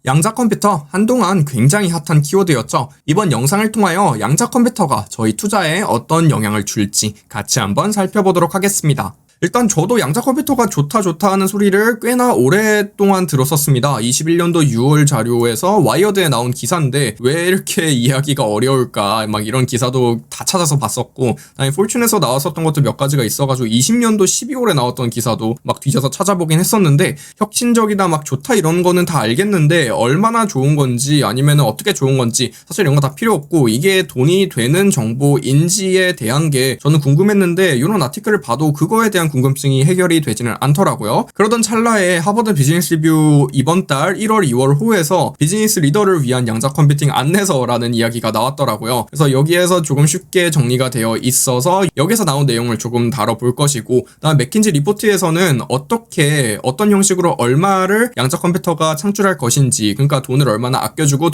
양자 컴퓨터 한동안 굉장히 핫한 키워드였죠. 이번 영상을 통하여 양자 컴퓨터가 저희 투자에 어떤 영향을 줄지 같이 한번 살펴보도록 하겠습니다. 일단 저도 양자 컴퓨터가 좋다 하는 소리를 꽤나 오랫동안 들었었습니다. 21년도 6월 자료에서 와이어드에 나온 기사인데 왜 이렇게 이해하기가 어려울까 막 이런 기사도 다 찾아서 봤었고, 아니 폴춘에서 나왔었던 것도 몇 가지가 있어가지고 20년도 12월에 나왔던 기사도 막 뒤져서 찾아보긴 했었는데, 혁신적이다 막 좋다 이런 거는 다 알겠는데 얼마나 좋은 건지 아니면 어떻게 좋은 건지 사실 이런 거 다 필요 없고 이게 돈이 되는 정보인지에 대한 게 저는 궁금했는데, 이런 아티클을 봐도 그거에 대한 궁금증이 해결이 되지는 않더라고요. 그러던 찰나에 하버드 비즈니스 리뷰 이번 달 1월 2월 호에서 비즈니스 리더를 위한 양자 컴퓨팅 안내서라는 이야기가 나왔더라고요. 그래서 여기에서 조금 쉽게 정리가 되어 있어서 여기서 나온 내용을 조금 다뤄볼 것이고, 다음 맥킨지 리포트에서는 어떤 형식으로 얼마를 양자 컴퓨터가 창출할 것인지, 그러니까 돈을 얼마나 아껴주고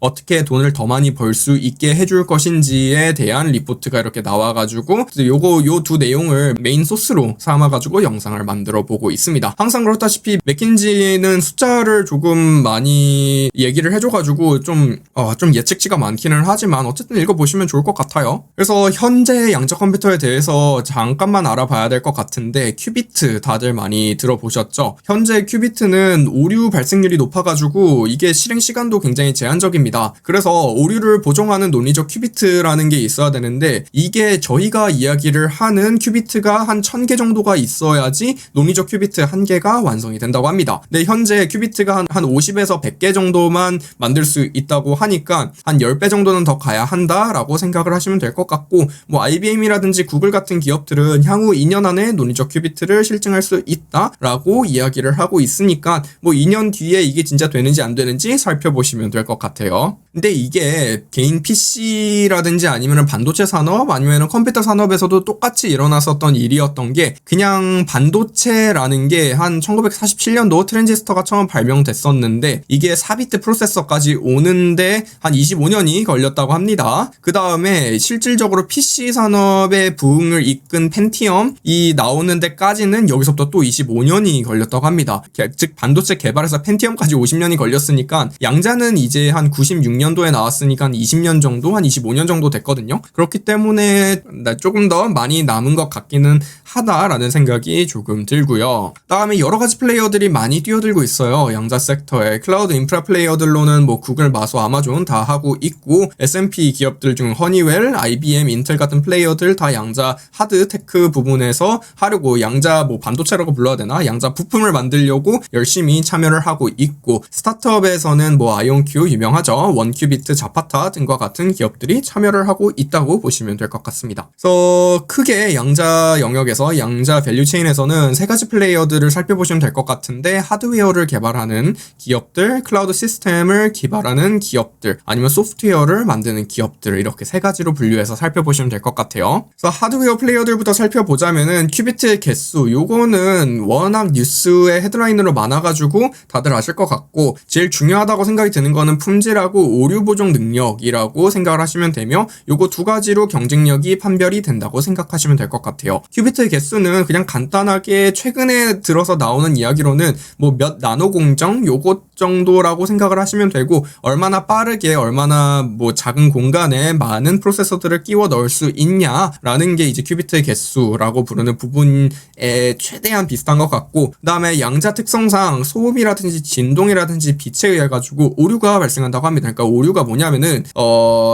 어떻게 돈을 더 많이 벌 수 있게 해줄 것인지에 대한 리포트가 이렇게 나와가지고 요 두 내용을 메인 소스로 삼아가지고 영상을 만들어 보고 있습니다. 항상 그렇다시피 맥킨지는 숫자를 조금 많이 얘기를 해줘가지고 좀 예측치가 많기는 하지만 어쨌든 읽어보시면 좋을 것 같아요. 그래서 현재 양자 컴퓨터에 대해서 잠깐만 알아봐야 될 것 같은데, 큐비트 다들 많이 들어보셨죠? 현재 큐비트는 오류 발생률이 높아가지고 이게 실행 시간도 굉장히 제한적입니다. 그래서 오류를 보정하는 논리적 큐비트라는 게 있어야 되는데, 이게 저희가 이야기를 하는 큐비트가 한 1000개 정도가 있어야지 논리적 큐비트 1개가 완성이 된다고 합니다. 근데 현재 큐비트가 한 50에서 100개 정도만 만들 수 있다고 하니까 한 10배 정도는 더 가야 한다라고 생각을 하시면 될 것 같고, IBM이라든지 구글 같은 기업들은 향후 2년 안에 논리적 큐비트를 실증할 수 있다라고 이야기를 하고 있으니까 2년 뒤에 이게 진짜 되는지 안 되는지 살펴보시면 될 것 같아요. 근데 이게 개인 PC라든지 아니면 반도체 산업 아니면 컴퓨터 산업에서도 똑같이 일어났었던 일이었던 게, 그냥 반도체라는 게 한 1947년도 트랜지스터가 처음 발명됐었는데 이게 4비트 프로세서까지 오는데 한 25년이 걸렸다고 합니다. 그 다음에 실질적으로 PC 산업의 부흥을 이끈 펜티엄이 나오는 데까지는 여기서부터 또 25년이 걸렸다고 합니다. 즉 반도체 개발에서 펜티엄까지 50년이 걸렸으니까 양자는 이제 한 96년도에 나왔으니까 한 20년 정도, 한 25년 정도 됐거든요. 그렇기 때문에 조금 더 많이 남은 것 같기는 하다라는 생각이 조금 들고요. 다음에 여러 가지 플레이어들이 많이 뛰어들고 있어요. 양자 섹터에 클라우드 인프라 플레이어들로는 구글, 마소, 아마존 다 하고 있고, S&P 기업들 중 허니웰, IBM, 인텔 같은 플레이어들 다 양자 하드 테크 부분에서 하려고, 양자 반도체라고 불러야 되나? 양자 부품을 만들려고 열심히 참여를 하고 있고, 스타트업에서는 아이온큐 유명하죠. 원큐비트, 자파타 등과 같은 기업들이 참여를 하고 있다고 보시면 될 것 같습니다. 그래서 크게 양자 영역에서, 양자 밸류체인에서는 세 가지 플레이어들을 살펴보시면 될 것 같은데, 하드웨어를 개발하는 기업들, 클라우드 시스템을 개발하는 기업들, 아니면 소프트웨어를 만드는 기업들, 이렇게 세 가지로 분류해서 살펴보시면 될 것 같아요. 그래서 하드웨어 플레이어들부터 살펴보자면은 큐비트의 개수, 요거는 워낙 뉴스의 헤드라인으로 많아가지고 다들 아실 것 같고, 제일 중요하다고 생각이 드는 거는 품질하고 오류 보정 능력이라고 생각을 하시면 되며, 요거 두 가지로 경쟁력이 판별이 된다고 생각하시면 될 것 같아요. 큐비트의 개수는 그냥 간단하게 최근에 들어서 나오는 이야기로는 몇 나노 공정 요것 정도라고 생각을 하시면 되고, 얼마나 빠르게 얼마나 작은 공간에 많은 프로세서들을 끼워 넣을 수 있냐라는 게 이제 큐비트의 개수라고 부르는 부분에 최대한 비슷한 것 같고, 그 다음에 양자 특성상 소음이라든지 진동이라든지 빛에 의해 가지고 오류가 발생한다고 합니다. 그러니까 오류가 뭐냐면은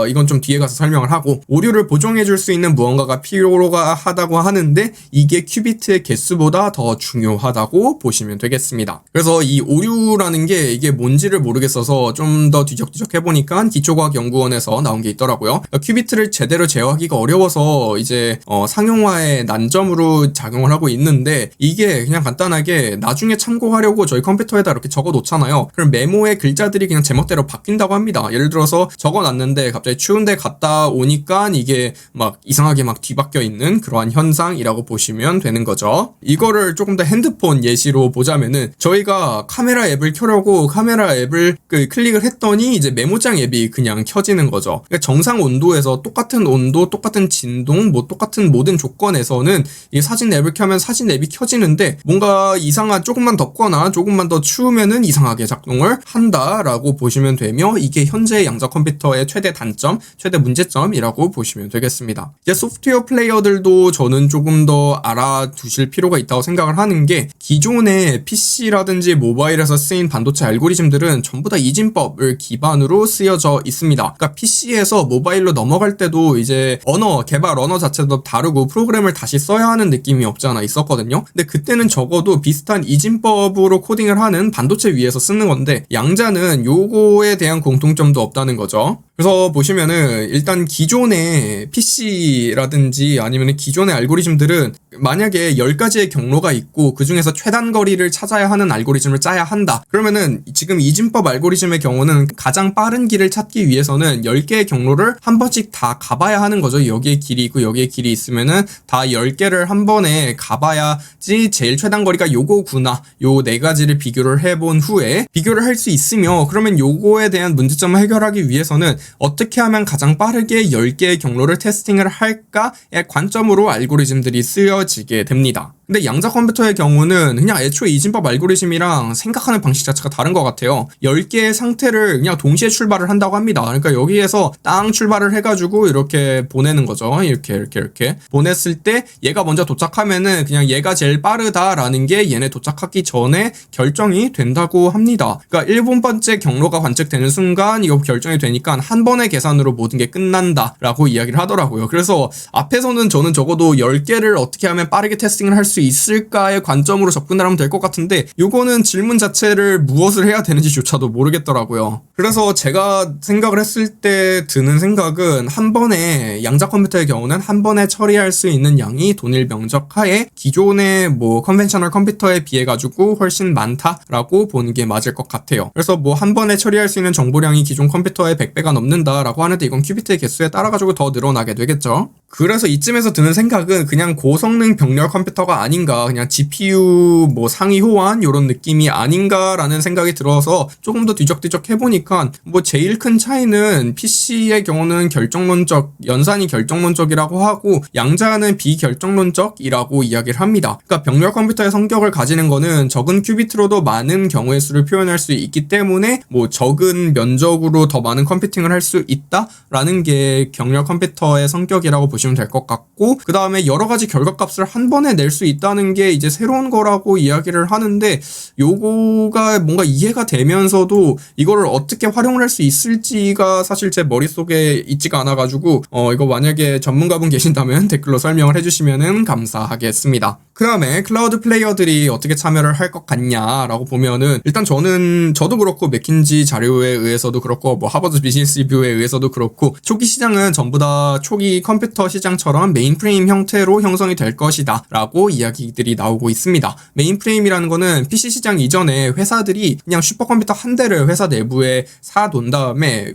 이건 좀 뒤에 가서 설명을 하고, 오류를 보정해 줄 수 있는 무언가가 필요가 하다고 하는데 이게 큐비트의 개수보다 더 중요하다고 보시면 되겠습니다. 그래서 이 오류라는 게 이게 뭔지를 모르겠어서 좀 더 뒤적뒤적 해보니까 기초과학연구원에서 나온 게 있더라고요. 큐비트를 제대로 제어하기가 어려워서 이제 상용화의 난점으로 작용을 하고 있는데, 이게 그냥 간단하게 나중에 참고하려고 저희 컴퓨터에다 이렇게 적어 놓잖아요. 그럼 메모의 글자들이 그냥 제멋대로 바뀐다고 합니다. 겁니다. 예를 들어서 적어놨는데 갑자기 추운데 갔다 오니까 이게 막 이상하게 막 뒤바뀌어 있는 그러한 현상이라고 보시면 되는 거죠. 이거를 조금 더 핸드폰 예시로 보자면은 저희가 카메라 앱을 켜려고 카메라 앱을 클릭을 했더니 이제 메모장 앱이 그냥 켜지는 거죠. 그러니까 정상 온도에서 똑같은 온도, 똑같은 진동, 뭐 똑같은 모든 조건에서는 이 사진 앱을 켜면 사진 앱이 켜지는데 뭔가 이상한 조금만 덥거나 조금만 더 추우면은 이상하게 작동을 한다라고 보시면 되며 이게 현재 양자 컴퓨터의 최대 단점, 최대 문제점이라고 보시면 되겠습니다. 이제 소프트웨어 플레이어들도 저는 조금 더 알아두실 필요가 있다고 생각을 하는 게 기존의 PC라든지 모바일에서 쓰인 반도체 알고리즘들은 전부 다 이진법을 기반으로 쓰여져 있습니다. 그러니까 PC에서 모바일로 넘어갈 때도 이제 개발 언어 자체도 다르고 프로그램을 다시 써야 하는 느낌이 없지 않아 있었거든요. 근데 그때는 적어도 비슷한 이진법으로 코딩을 하는 반도체 위에서 쓰는 건데 양자는 요거에 대한 공통점도 없다는 거죠. 그래서 보시면은 일단 기존의 PC라든지 아니면 기존의 알고리즘들은 만약에 10가지의 경로가 있고 그 중에서 최단 거리를 찾아야 하는 알고리즘을 짜야 한다. 그러면은 지금 이진법 알고리즘의 경우는 가장 빠른 길을 찾기 위해서는 10개의 경로를 한 번씩 다 가봐야 하는 거죠. 여기에 길이 있고 여기에 길이 있으면은 다 10개를 한 번에 가봐야지 제일 최단 거리가 요거구나. 요 4가지를 비교를 해본 후에 비교를 할 수 있으며 그러면 요거에 대한 문제점을 해결하기 위해서는 어떻게 하면 가장 빠르게 10개의 경로를 테스팅을 할까의 관점으로 알고리즘들이 쓰여지게 됩니다. 근데 양자 컴퓨터의 경우는 그냥 애초에 이진법 알고리즘이랑 생각하는 방식 자체가 다른 것 같아요. 10개의 상태를 그냥 동시에 출발을 한다고 합니다. 그러니까 여기에서 땅 출발을 해가지고 이렇게 보내는 거죠. 이렇게 보냈을 때 얘가 먼저 도착하면은 그냥 얘가 제일 빠르다라는 게 얘네 도착하기 전에 결정이 된다고 합니다. 그러니까 7번째 경로가 관측되는 순간 이거 결정이 되니까 한 번의 계산으로 모든 게 끝난다라고 이야기를 하더라고요. 그래서 앞에서는 저는 적어도 10개를 어떻게 하면 빠르게 테스팅을 할 수 있을까의 관점으로 접근을 하면 될 것 같은데 요거는 질문 자체를 무엇을 해야 되는지조차도 모르겠더라고요. 그래서 제가 생각을 했을 때 드는 생각은 한 번에 양자 컴퓨터의 경우는 한 번에 처리할 수 있는 양이 동일 면적 하에 기존의 뭐 컨벤셔널 컴퓨터에 비해 가지고 훨씬 많다라고 보는 게 맞을 것 같아요. 그래서 뭐 한 번에 처리할 수 있는 정보량이 기존 컴퓨터의 100배가 넘는다라고 하는데 이건 큐비트의 개수에 따라 가지고 더 늘어나게 되겠죠. 그래서 이쯤에서 드는 생각은 그냥 고성능 병렬 컴퓨터가 아닌가, 그냥 GPU 뭐 상위 호환 요런 느낌이 아닌가라는 생각이 들어서 조금 더 뒤적뒤적 해보니까 뭐 제일 큰 차이는 PC의 경우는 결정론적, 연산이 결정론적이라고 하고 양자는 비결정론적이라고 이야기를 합니다. 그러니까 병렬 컴퓨터의 성격을 가지는 거는 적은 큐비트로도 많은 경우의 수를 표현할 수 있기 때문에 뭐 적은 면적으로 더 많은 컴퓨팅을 할 수 있다라는 게 병렬 컴퓨터의 성격이라고 보시면 될 것 같고, 그 다음에 여러 가지 결과값을 한 번에 낼 수 있다는 게 이제 새로운 거라고 이야기를 하는데 요거가 뭔가 이해가 되면서도 이거를 어떻게 활용을 할 수 있을지가 사실 제 머릿속에 있지가 않아가지고 이거 만약에 전문가분 계신다면 댓글로 설명을 해주시면은 감사하겠습니다. 그 다음에 클라우드 플레이어들이 어떻게 참여를 할 것 같냐라고 보면은 일단 저도 그렇고 맥킨지 자료에 의해서도 그렇고 뭐 하버드 비즈니스 리뷰에 의해서도 그렇고 초기 시장은 전부 다 초기 컴퓨터 시장처럼 메인프레임 형태로 형성이 될 것이다 라고 이야기들이 나오고 있습니다. 메인프레임이라는 거는 PC 시장 이전에 회사들이 그냥 슈퍼컴퓨터 한 대를 회사 내부에 사놓은 다음에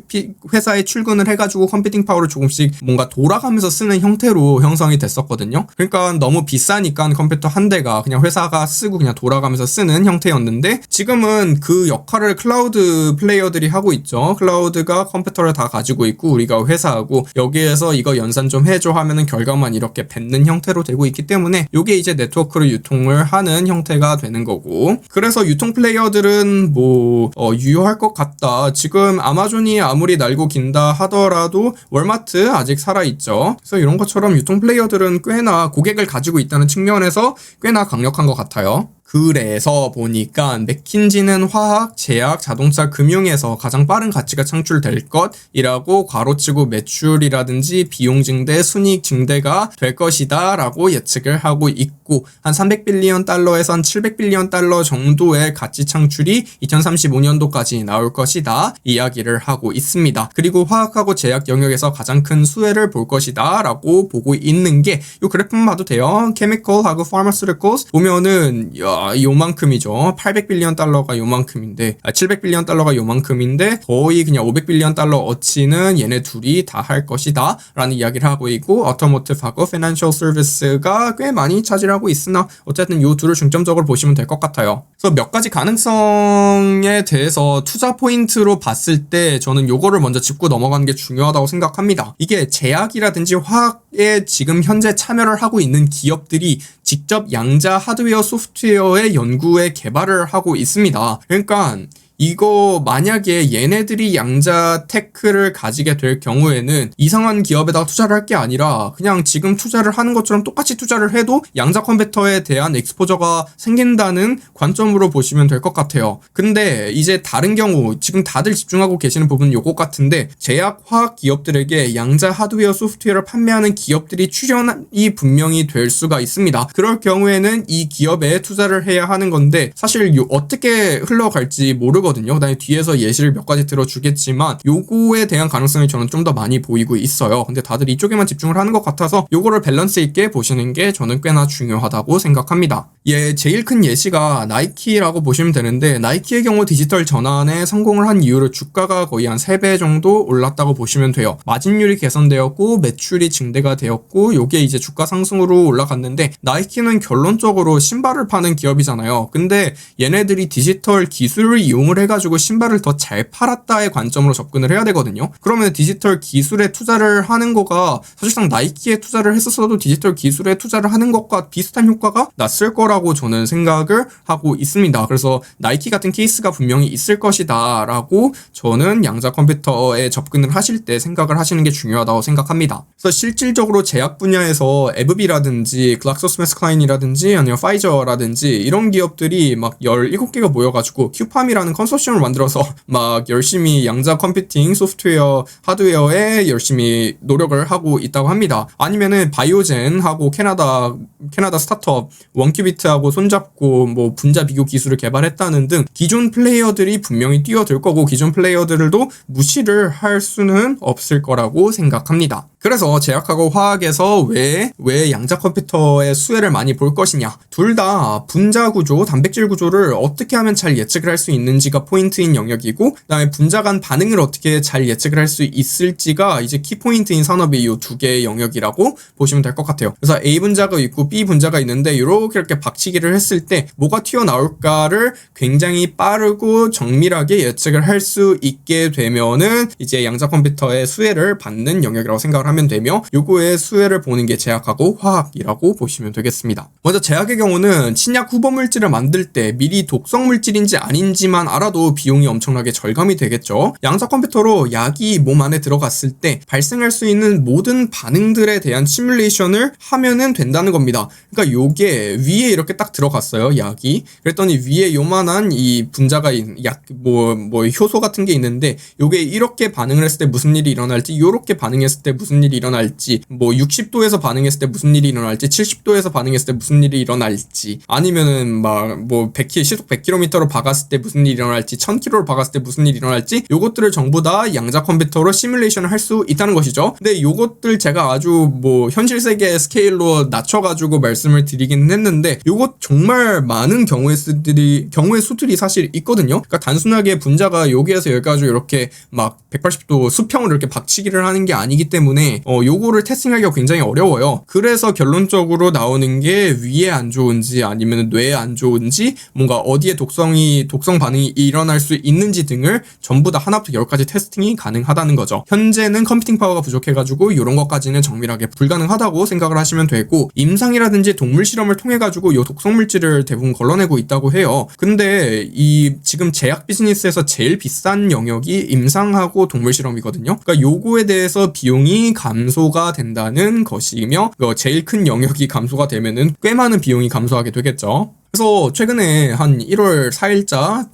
회사에 출근을 해가지고 컴퓨팅 파워를 조금씩 뭔가 돌아가면서 쓰는 형태로 형성이 됐었거든요. 그러니까 너무 비싸니까 컴퓨터 한 대가 그냥 회사가 쓰고 그냥 돌아가면서 쓰는 형태였는데 지금은 그 역할을 클라우드 플레이어들이 하고 있죠. 클라우드가 컴퓨터를 다 가지고 있고 우리가 회사하고 여기에서 이거 연산 좀 해줘 하면은 결과만 이렇게 뱉는 형태로 되고 있기 때문에 이게 이제 네트워크로 유통을 하는 형태가 되는 거고, 그래서 유통 플레이어들은 뭐 유효할 것 같다. 지금 아마존이 아무리 날고 긴다 하더라도 월마트 아직 살아있죠. 그래서 이런 것처럼 유통 플레이어들은 꽤나 고객을 가지고 있다는 측면에서 꽤나 강력한 것 같아요. 그래서 보니까 맥킨지는 화학, 제약, 자동차, 금융에서 가장 빠른 가치가 창출될 것이라고 괄호치고 매출이라든지 비용 증대, 순이익 증대가 될 것이다 라고 예측을 하고 있고, 있고 한 300빌리언 달러에서 한 700빌리언 달러 정도의 가치 창출이 2035년도까지 나올 것이다 이야기를 하고 있습니다. 그리고 화학하고 제약 영역에서 가장 큰 수혜를 볼 것이다 라고 보고 있는 게 이 그래프만 봐도 돼요. 케미컬하고 pharmaceuticals 보면은 요만큼이죠. 800빌리언 달러가 요만큼인데 700빌리언 달러가 요만큼인데 거의 그냥 500빌리언 달러 어치는 얘네 둘이 다 할 것이다 라는 이야기를 하고 있고 automotive하고 financial service가 꽤 많이 차지하고 있으나 어쨌든 이 둘을 중점적으로 보시면 될 것 같아요. 그래서 몇 가지 가능성에 대해서 투자 포인트로 봤을 때 저는 요거를 먼저 짚고 넘어가는 게 중요하다고 생각합니다. 이게 제약이라든지 화학에 지금 현재 참여를 하고 있는 기업들이 직접 양자 하드웨어 소프트웨어의 연구에 개발을 하고 있습니다. 그러니까 이거 만약에 얘네들이 양자 테크를 가지게 될 경우에는 이상한 기업에다가 투자를 할 게 아니라 그냥 지금 투자를 하는 것처럼 똑같이 투자를 해도 양자 컴퓨터에 대한 엑스포저가 생긴다는 관점으로 보시면 될 것 같아요. 근데 이제 다른 경우 지금 다들 집중하고 계시는 부분은 요거 같은데 제약 화학 기업들에게 양자 하드웨어 소프트웨어를 판매하는 기업들이 출연이 분명히 될 수가 있습니다. 그럴 경우에는 이 기업에 투자를 해야 하는 건데 사실 어떻게 흘러갈지 모르거든요. 그다음에 뒤에서 예시를 몇 가지 들어주겠지만 요거에 대한 가능성이 저는 좀 더 많이 보이고 있어요. 근데 다들 이쪽에만 집중을 하는 것 같아서 요거를 밸런스 있게 보시는 게 저는 꽤나 중요하다고 생각합니다. 제일 큰 예시가 나이키라고 보시면 되는데 나이키의 경우 디지털 전환에 성공을 한 이후로 주가가 거의 한 3배 정도 올랐다고 보시면 돼요. 마진율이 개선되었고 매출이 증대가 되었고 요게 이제 주가 상승으로 올라갔는데 나이키는 결론적으로 신발을 파는 기업이잖아요. 근데 얘네들이 디지털 기술을 이용을 해가지고 신발을 더 잘 팔았다의 관점으로 접근을 해야 되거든요. 그러면 디지털 기술에 투자를 하는 거가 사실상 나이키에 투자를 했었어도 디지털 기술에 투자를 하는 것과 비슷한 효과가 났을 거라고 저는 생각을 하고 있습니다. 그래서 나이키 같은 케이스가 분명히 있을 것이다 라고 저는 양자 컴퓨터에 접근을 하실 때 생각을 하시는 게 중요하다고 생각합니다. 그래서 실질적으로 제약 분야에서 에브비라든지 글락소스매스클라인이라든지 아니면 파이저라든지 이런 기업들이 막 17개가 모여가지고 큐팜이라는 컨소시엄을 만들어서 막 열심히 양자 컴퓨팅 소프트웨어 하드웨어에 열심히 노력을 하고 있다고 합니다. 아니면은 바이오젠하고 캐나다 스타트업 원큐비트하고 손잡고 뭐 분자 비교 기술을 개발했다는 등 기존 플레이어들이 분명히 뛰어들 거고 기존 플레이어들도 무시를 할 수는 없을 거라고 생각합니다. 그래서 제약하고 화학에서 왜 양자 컴퓨터의 수혜를 많이 볼 것이냐. 둘 다 분자 구조, 단백질 구조를 어떻게 하면 잘 예측을 할 수 있는지가 포인트인 영역이고 그다음에 분자 간 반응을 어떻게 잘 예측을 할 수 있을지가 이제 키포인트인 산업의 이 두 개의 영역이라고 보시면 될 것 같아요. 그래서 A 분자가 있고 B 분자가 있는데 이렇게 박치기를 했을 때 뭐가 튀어나올까를 굉장히 빠르고 정밀하게 예측을 할 수 있게 되면은 이제 양자 컴퓨터의 수혜를 받는 영역이라고 생각을 하면 되며 요거의 수혜를 보는 게 제약하고 화학이라고 보시면 되겠습니다. 먼저 제약의 경우는 신약 후보 물질을 만들 때 미리 독성 물질인지 아닌지만 알아도 비용이 엄청나게 절감이 되겠죠. 양자 컴퓨터로 약이 몸 안에 들어갔을 때 발생할 수 있는 모든 반응들에 대한 시뮬레이션을 하면은 된다는 겁니다. 그러니까 요게 위에 이렇게 딱 들어갔어요, 약이. 그랬더니 위에 요만한 이 분자가 뭐 효소 같은 게 있는데 요게 이렇게 반응을 했을 때 무슨 일이 일어날지, 요렇게 반응했을 때 무슨 일이 일어날지, 뭐 60도에서 반응했을 때 무슨 일이 일어날지, 70도에서 반응했을 때 무슨 일이 일어날지, 아니면은 막 뭐 시속 100km로 박았을 때 무슨 일이 일어날지, 1000km로 박았을 때 무슨 일이 일어날지, 요것들을 전부 다 양자 컴퓨터로 시뮬레이션을 할 수 있다는 것이죠. 근데 요것들 제가 아주 뭐 현실 세계 스케일로 낮춰가지고 말씀을 드리긴 했는데 요것 정말 많은 경우의 수들이 사실 있거든요. 그러니까 단순하게 분자가 여기에서 여기까지 이렇게 막 180도 수평을 이렇게 박치기를 하는 게 아니기 때문에 요거를 테스팅하기가 굉장히 어려워요. 그래서 결론적으로 나오는 게 위에 안 좋은지 아니면 뇌에 안 좋은지 뭔가 어디에 독성 반응이 일어날 수 있는지 등을 전부 다 하나부터 10가지 테스팅이 가능하다는 거죠. 현재는 컴퓨팅 파워가 부족해가지고 이런 것까지는 정밀하게 불가능하다고 생각을 하시면 되고 임상이라든지 동물 실험을 통해가지고 요 독성 물질을 대부분 걸러내고 있다고 해요. 근데 이 지금 제약 비즈니스에서 제일 비싼 영역이 임상하고 동물 실험이거든요. 그러니까 요거에 대해서 비용이 감소가 된다는 것이며 제일 큰 영역이 감소가 되면은 꽤 많은 비용이 감소하게 되겠죠. 그래서 최근에 한 1월 4일자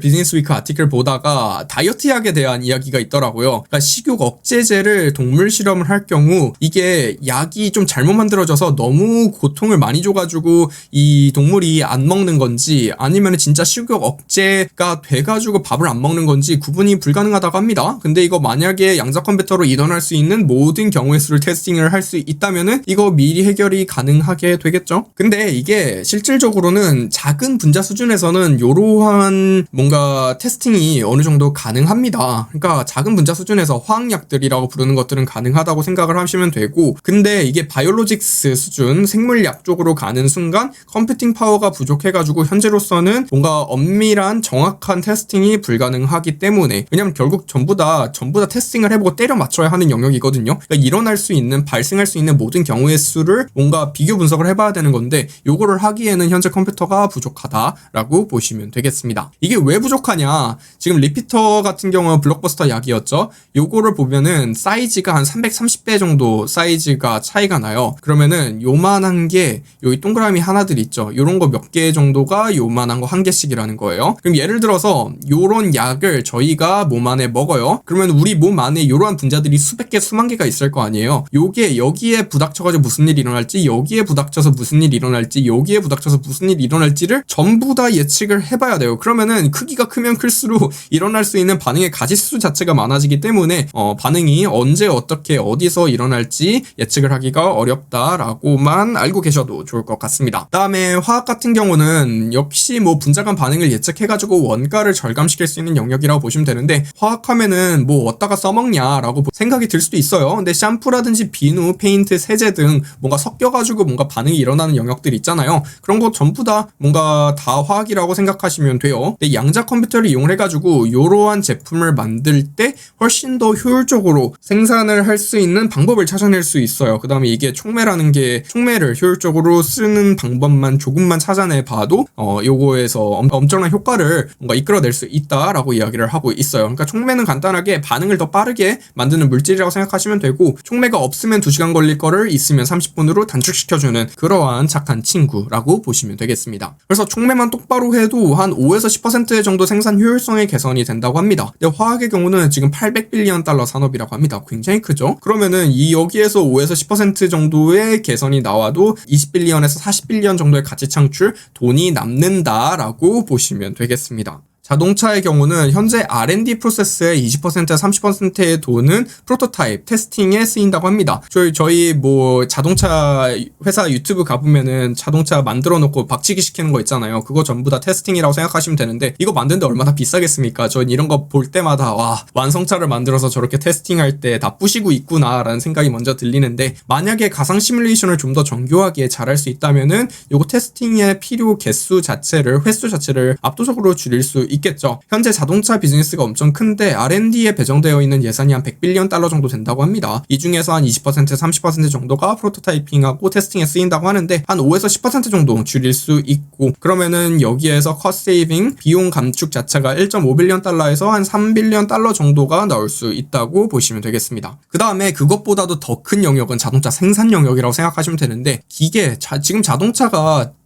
비즈니스 위크 아티클 보다가 다이어트 약에 대한 이야기가 있더라고요. 그러니까 식욕 억제제를 동물 실험을 할 경우 이게 약이 좀 잘못 만들어져서 너무 고통을 많이 줘가지고 이 동물이 안 먹는 건지 아니면 진짜 식욕 억제가 돼가지고 밥을 안 먹는 건지 구분이 불가능하다고 합니다. 근데 이거 만약에 양자 컴퓨터로 인원할 수 있는 모든 경우의 수를 테스팅을 할 수 있다면은 이거 미리 해결이 가능하게 되겠죠. 근데 이게 실질적으로는 작은 분자 수준에서는 이러한 뭔가 테스팅이 어느 정도 가능합니다. 그러니까 작은 분자 수준에서 화학약들이라고 부르는 것들은 가능하다고 생각을 하시면 되고, 근데 이게 바이올로직스 수준 생물약 쪽으로 가는 순간 컴퓨팅 파워가 부족해가지고 현재로서는 뭔가 엄밀한 정확한 테스팅이 불가능하기 때문에, 왜냐면 결국 전부 다 테스팅을 해보고 때려 맞춰야 하는 영역이거든요. 그러니까 일어날 수 있는 발생할 수 있는 모든 경우의 수를 뭔가 비교 분석을 해봐야 되는 건데 요거를 하기에는 현재 컴퓨터가 부족하다라고 보시면 되겠습니다. 이게 왜 부족하냐? 지금 리피터 같은 경우는 블록버스터 약이었죠. 요거를 보면은 사이즈가 한 330배 정도 사이즈가 차이가 나요. 그러면은 요만한 게 여기 동그라미 하나들 있죠. 요런 거 몇 개 정도가 요만한 거 한 개씩이라는 거예요. 그럼 예를 들어서 요런 약을 저희가 몸 안에 먹어요. 그러면 우리 몸 안에 요러한 분자들이 수백 개 수만 개가 있을 거 아니에요. 요게 여기에 부닥쳐가지고 무슨 일이 일어날지, 여기에 부닥쳐서 무슨 일이 일어날지, 여기에 부닥쳐서 무슨 일이 일어날지를 전부 다 예측을 해봐야 돼요. 그러면은 크기가 크면 클수록 일어날 수 있는 반응의 가지수 자체가 많아지기 때문에 반응이 언제 어떻게 어디서 일어날지 예측을 하기가 어렵다라고만 알고 계셔도 좋을 것 같습니다. 다음에 화학 같은 경우는 역시 뭐 분자 간 반응을 예측해가지고 원가를 절감시킬 수 있는 영역이라고 보시면 되는데, 화학하면은 뭐 어디다가 써먹냐라고 생각이 들 수도 있어요. 근데 샴푸라든지 비누, 페인트, 세제 등 뭔가 섞여가지고 뭔가 반응이 일어나는 영역들 있잖아요. 그런 거 전부 다 뭔가 다 화학이라고 생각하시면 돼요. 근데 양자 컴퓨터를 이용해가지고 이러한 제품을 만들 때 훨씬 더 효율적으로 생산을 할 수 있는 방법을 찾아낼 수 있어요. 그 다음에 이게 촉매라는 게 촉매를 효율적으로 쓰는 방법만 조금만 찾아내 봐도 요거에서 엄청난 효과를 뭔가 이끌어낼 수 있다라고 이야기를 하고 있어요. 그러니까 촉매는 간단하게 반응을 더 빠르게 만드는 물질이라고 생각하시면 되고, 촉매가 없으면 2시간 걸릴 거를 있으면 30분으로 단축시켜주는 그러한 착한 친구라고 보시면 되겠습니다. 그래서 촉매만 똑바로 해도 한 5에서 10% 정도 생산 효율성의 개선이 된다고 합니다. 근데 화학의 경우는 지금 800빌리언 달러 산업이라고 합니다. 굉장히 크죠? 그러면은 여기에서 5에서 10% 정도의 개선이 나와도 20빌리언에서 40빌리언 정도의 가치 창출, 돈이 남는다라고 보시면 되겠습니다. 자동차의 경우는 현재 R&D 프로세스의 20%에서 30%의 돈은 프로토타입, 테스팅에 쓰인다고 합니다. 저희 뭐 자동차 회사 유튜브 가보면은 자동차 만들어 놓고 박치기 시키는 거 있잖아요. 그거 전부 다 테스팅이라고 생각하시면 되는데, 이거 만드는데 얼마나 비싸겠습니까? 전 이런 거 볼 때마다 와, 완성차를 만들어서 저렇게 테스팅할 때 다 부시고 있구나 라는 생각이 먼저 들리는데, 만약에 가상 시뮬레이션을 좀 더 정교하게 잘할 수 있다면은 요거 테스팅의 필요 횟수 자체를 압도적으로 줄일 수 있겠죠. 현재 자동차 비즈니스가 엄청 큰데 R&D에 배정되어 있는 예산이 한 100빌리언 달러 정도 된다고 합니다. 이 중에서 한 20%, 30% 정도가 프로토타이핑하고 테스팅에 쓰인다고 하는데, 한 5에서 10% 정도 줄일 수 있고, 그러면은 여기에서 커스트 세이빙, 비용 감축 자체가 1.5빌리언 달러에서 한 3빌리언 달러 정도가 나올 수 있다고 보시면 되겠습니다. 그 다음에 그것보다도 더 큰 영역은 자동차 생산 영역이라고 생각하시면 되는데, 지금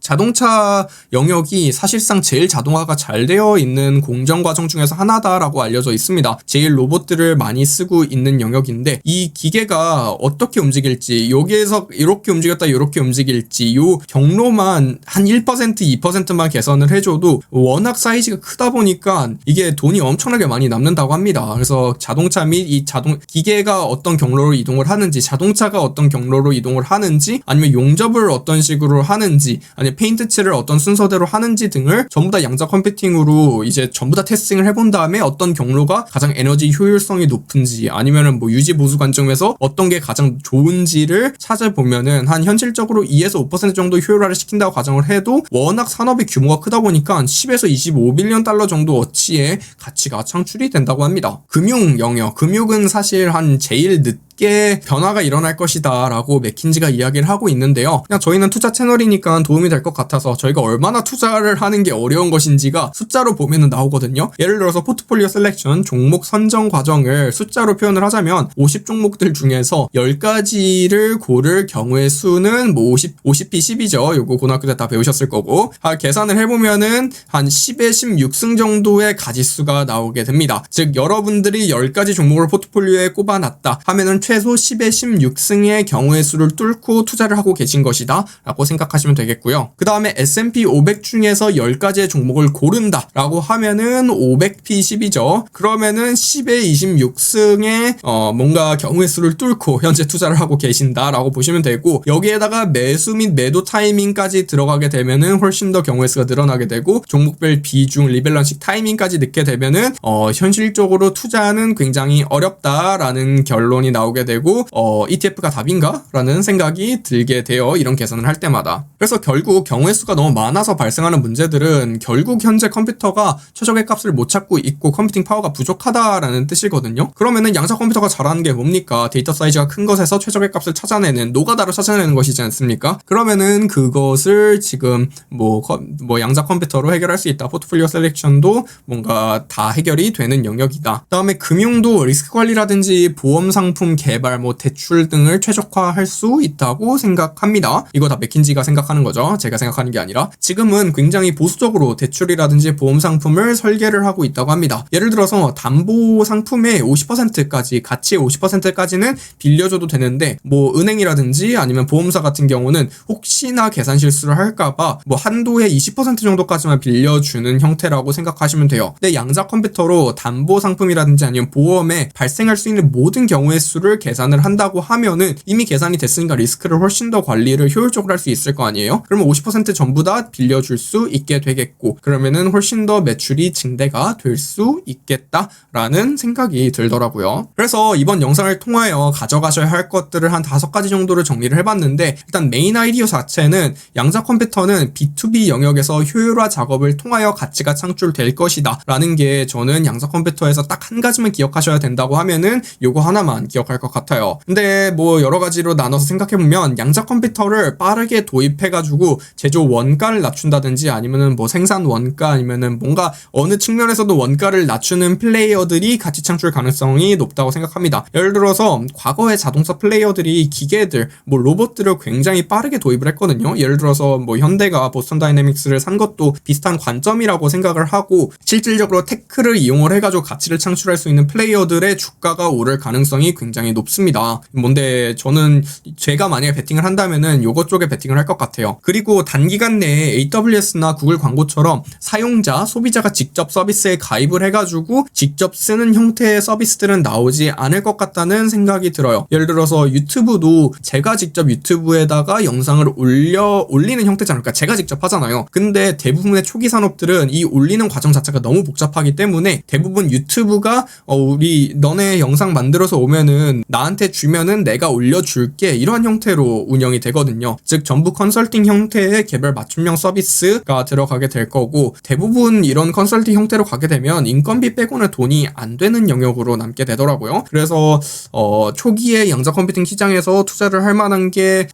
자동차 영역이 사실상 제일 자동화가 잘 되어 있는 공정 과정 중에서 하나다라고 알려져 있습니다. 제일 로봇들을 많이 쓰고 있는 영역인데, 이 기계가 어떻게 움직일지, 여기에서 이렇게 움직였다 이렇게 움직일지 요 경로만 한 1%, 2%만 개선을 해줘도 워낙 사이즈가 크다 보니까 이게 돈이 엄청나게 많이 남는다고 합니다. 그래서 자동차 및 기계가 어떤 경로로 이동을 하는지, 자동차가 어떤 경로로 이동을 하는지, 아니면 용접을 어떤 식으로 하는지, 아니면 페인트 칠을 어떤 순서대로 하는지 등을 전부 다 양자 컴퓨팅으로 이제 전부 다 테스팅을 해본 다음에 어떤 경로가 가장 에너지 효율성이 높은지, 아니면은 뭐 유지 보수 관점에서 어떤 게 가장 좋은지를 찾아보면은 한 현실적으로 2에서 5% 정도 효율화를 시킨다고 가정을 해도 워낙 산업의 규모가 크다 보니까 10에서 25빌리언 달러 정도 어치의 가치가 창출이 된다고 합니다. 금융 영역, 금융은 사실 한 제일 쉽게 변화가 일어날 것이다 라고 맥킨지가 이야기를 하고 있는데요. 그냥 저희는 투자 채널이니까 도움이 될 것 같아서 저희가 얼마나 투자를 하는 게 어려운 것인지가 숫자로 보면은 나오거든요. 예를 들어서 포트폴리오 셀렉션 종목 선정 과정을 숫자로 표현을 하자면 50종목들 중에서 10가지를 고를 경우의 수는 뭐 50p 10이죠. 요거 고등학교 때 다 배우셨을 거고 계산을 해보면은 한 10에 16승 정도의 가지수가 나오게 됩니다. 즉 여러분들이 10가지 종목을 포트폴리오에 꼽아놨다 하면은 최소 10에 16승의 경우의 수를 뚫고 투자를 하고 계신 것이다 라고 생각하시면 되겠고요. 그 다음에 S&P 500 중에서 10가지의 종목을 고른다 라고 하면은 500p 10이죠. 그러면은 10에 26승의 뭔가 경우의 수를 뚫고 현재 투자를 하고 계신다 라고 보시면 되고, 여기에다가 매수 및 매도 타이밍까지 들어가게 되면은 훨씬 더 경우의 수가 늘어나게 되고, 종목별 비중, 리밸런싱 타이밍까지 넣게 되면은 현실적으로 투자는 굉장히 어렵다라는 결론이 나오게 되고 ETF가 답인가? 라는 생각이 들게 돼요. 이런 계산을 할 때마다. 그래서 결국 경우의 수가 너무 많아서 발생하는 문제들은 결국 현재 컴퓨터가 최적의 값을 못 찾고 있고 컴퓨팅 파워가 부족하다라는 뜻이거든요. 그러면은 양자 컴퓨터가 잘하는 게 뭡니까? 데이터 사이즈가 큰 것에서 최적의 값을 찾아내는, 노가다로 찾아내는 것이지 않습니까? 그러면은 그것을 지금 뭐 양자 컴퓨터로 해결할 수 있다. 포트폴리오 셀렉션도 뭔가 다 해결이 되는 영역이다. 그다음에 금융도 리스크 관리라든지 보험 상품 개발, 뭐 대출 등을 최적화할 수 있다고 생각합니다. 이거 다 맥킨지가 생각하는 거죠. 제가 생각하는 게 아니라. 지금은 굉장히 보수적으로 대출이라든지 보험 상품을 설계를 하고 있다고 합니다. 예를 들어서 담보 상품의 50%까지, 가치의 50%까지는 빌려줘도 되는데, 뭐 은행이라든지 아니면 보험사 같은 경우는 혹시나 계산 실수를 할까봐 뭐 한도의 20% 정도까지만 빌려주는 형태라고 생각하시면 돼요. 근데 양자 컴퓨터로 담보 상품이라든지 아니면 보험에 발생할 수 있는 모든 경우의 수를 계산을 한다고 하면은 이미 계산이 됐으니까 리스크를 훨씬 더 관리를 효율적으로 할 수 있을 거 아니에요? 그러면 50% 전부 다 빌려줄 수 있게 되겠고, 그러면은 훨씬 더 매출이 증대가 될 수 있겠다라는 생각이 들더라고요. 그래서 이번 영상을 통하여 가져가셔야 할 것들을 한 5가지 정도를 정리를 해봤는데, 일단 메인 아이디어 자체는 양자 컴퓨터는 B2B 영역에서 효율화 작업을 통하여 가치가 창출될 것이다 라는 게, 저는 양자 컴퓨터에서 딱 한 가지만 기억하셔야 된다고 하면은 요거 하나만 기억할 것 같아요. 근데 뭐 여러 가지로 나눠서 생각해보면 양자 컴퓨터를 빠르게 도입해가지고 제조 원가를 낮춘다든지 아니면은 뭐 생산 원가, 아니면은 뭔가 어느 측면에서도 원가를 낮추는 플레이어들이 가치 창출 가능성이 높다고 생각합니다. 예를 들어서 과거의 자동차 플레이어들이 기계들, 뭐 로봇들을 굉장히 빠르게 도입을 했거든요. 예를 들어서 뭐 현대가 보스턴 다이내믹스를 산 것도 비슷한 관점이라고 생각을 하고, 실질적으로 테크를 이용을 해가지고 가치를 창출할 수 있는 플레이어들의 주가가 오를 가능성이 굉장히 높습니다. 뭔데 저는 제가 만약에 베팅을 한다면은 요거 쪽에 베팅을 할 것 같아요. 그리고 단기간 내에 AWS나 구글 광고처럼 사용자, 소비자가 직접 서비스에 가입을 해가지고 직접 쓰는 형태의 서비스들은 나오지 않을 것 같다는 생각이 들어요. 예를 들어서 유튜브도 제가 직접 유튜브에다가 영상을 올리는 형태잖아요. 그러니까 제가 직접 하잖아요. 근데 대부분의 초기 산업들은 이 올리는 과정 자체가 너무 복잡하기 때문에 대부분 유튜브가 우리 너네 영상 만들어서 오면은 나한테 주면은 내가 올려줄게, 이런 형태로 운영이 되거든요. 즉 전부 컨설팅 형태의 개별 맞춤형 서비스가 들어가게 될 거고, 대부분 이런 컨설팅 형태로 가게 되면 인건비 빼고는 돈이 안 되는 영역으로 남게 되더라고요. 그래서 초기에 양자 컴퓨팅 시장에서 투자를 할 만한 게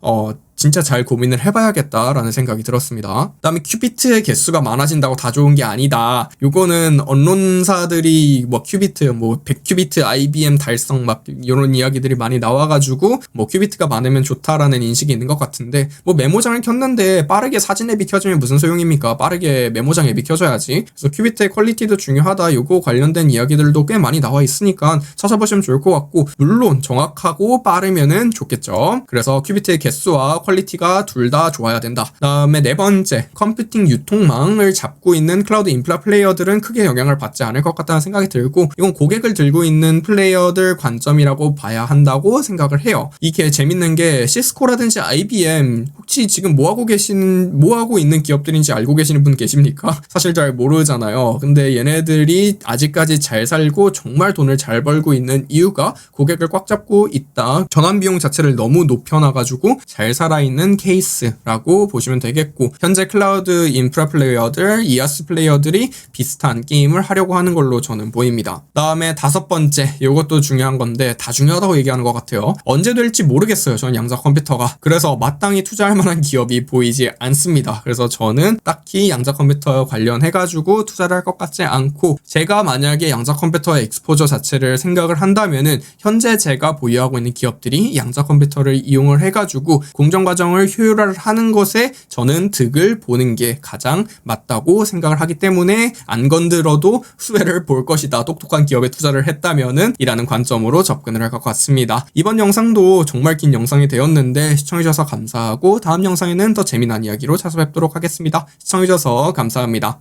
진짜 잘 고민을 해봐야겠다라는 생각이 들었습니다. 그다음에 큐비트의 개수가 많아진다고 다 좋은 게 아니다. 요거는 언론사들이 뭐 큐비트, 뭐 100큐비트 IBM 달성 막 이런 이야기들이 많이 나와가지고 뭐 큐비트가 많으면 좋다라는 인식이 있는 것 같은데, 뭐 메모장을 켰는데 빠르게 사진 앱이 켜지면 무슨 소용입니까? 빠르게 메모장 앱이 켜져야지. 그래서 큐비트의 퀄리티도 중요하다. 요거 관련된 이야기들도 꽤 많이 나와 있으니까 찾아보시면 좋을 것 같고, 물론 정확하고 빠르면은 좋겠죠. 그래서 큐비트의 개수와 퀄리티가 둘 다 좋아야 된다. 다음에 네 번째, 컴퓨팅 유통망을 잡고 있는 클라우드 인프라 플레이어들은 크게 영향을 받지 않을 것 같다는 생각이 들고, 이건 고객을 들고 있는 플레이어들 관점이라고 봐야 한다고 생각을 해요. 이게 재밌는 게 시스코라든지 IBM 혹시 지금 뭐 하고 있는 기업들인지 알고 계시는 분 계십니까? 사실 잘 모르잖아요. 근데 얘네들이 아직까지 잘 살고 정말 돈을 잘 벌고 있는 이유가 고객을 꽉 잡고 있다. 전환 비용 자체를 너무 높여놔가지고 잘 살아 살아있는 케이스라고 보시면 되겠고, 현재 클라우드 인프라 플레이어들, 이아스 플레이어들이 비슷한 게임을 하려고 하는 걸로 저는 보입니다. 다음에 5번째, 이것도 중요한 건데 다 중요하다고 얘기하는 것 같아요. 언제 될지 모르겠어요. 저는 양자 컴퓨터가. 그래서 마땅히 투자할 만한 기업이 보이지 않습니다. 그래서 저는 딱히 양자 컴퓨터 관련해가지고 투자를 할 것 같지 않고, 제가 만약에 양자 컴퓨터의 엑스포저 자체를 생각을 한다면은 현재 제가 보유하고 있는 기업들이 양자 컴퓨터를 이용을 해가지고 공정 과정을 효율화하는 것에 저는 득을 보는 게 가장 맞다고 생각을 하기 때문에 안 건드려도 수혜를 볼 것이다. 똑똑한 기업에 투자를 했다면은 이라는 관점으로 접근을 할 것 같습니다. 이번 영상도 정말 긴 영상이 되었는데 시청해주셔서 감사하고, 다음 영상에는 더 재미난 이야기로 찾아뵙도록 하겠습니다. 시청해주셔서 감사합니다.